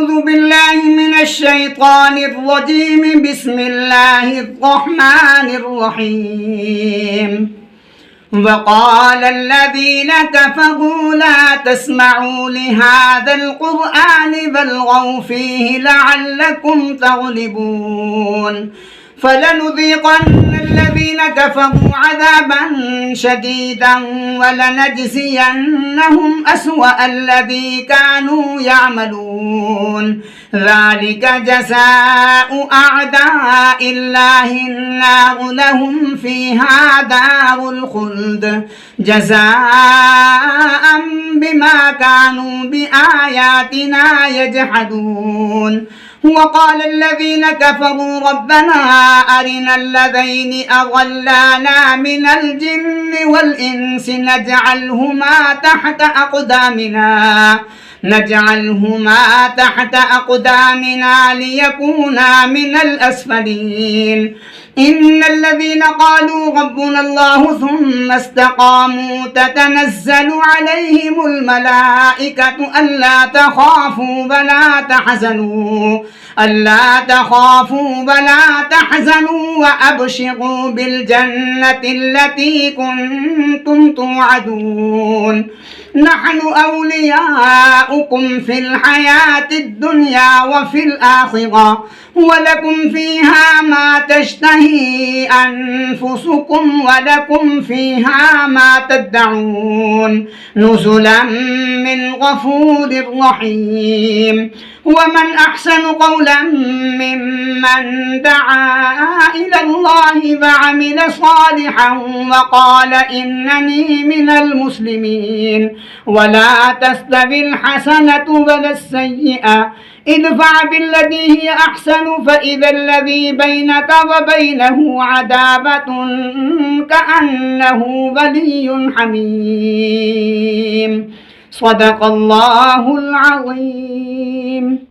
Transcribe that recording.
أعوذ بالله من الشيطان الرجيم. بسم الله الرحمن الرحيم. وقال الذين كفروا لا تسمعوا لهذا القرآن والغوا فيه لعلكم تغلبون. فلنذيقن الذين كفروا عذابا شديدا ولنجزينهم أسوأ الذي كانوا يعملون. ذلك جزاء أعداء الله النار لهم فيها دار الخلد جزاء بما كانوا بآياتنا يجحدون. وقال الذين كفروا ربنا أرنا الذين أضلانا من الجن والإنس نجعلهما تحت أقدامنا ليكونا من الأسفلين. إن الذين قالوا ربنا الله ثم استقاموا تتنزل عليهم الملائكة ألا تخافوا ولا تحزنوا وأبشروا بالجنة التي كنتم توعدون. نحن أولياؤكم في الحياة الدنيا وفي الآخرة ولكم فيها ما تشتهي أنفسكم ولكم فيها ما تدعون نزلا من غفور رحيم. ومن أحسن قولا ممن دعا إلى الله وعمل صالحا وقال إنني من المسلمين. ولا تستوي الحسنة ولا السيئة ادفع بالتي هي أحسن فإذا الذي بينك وبينه عداوة كأنه ولي حميم. صدق الله العظيم.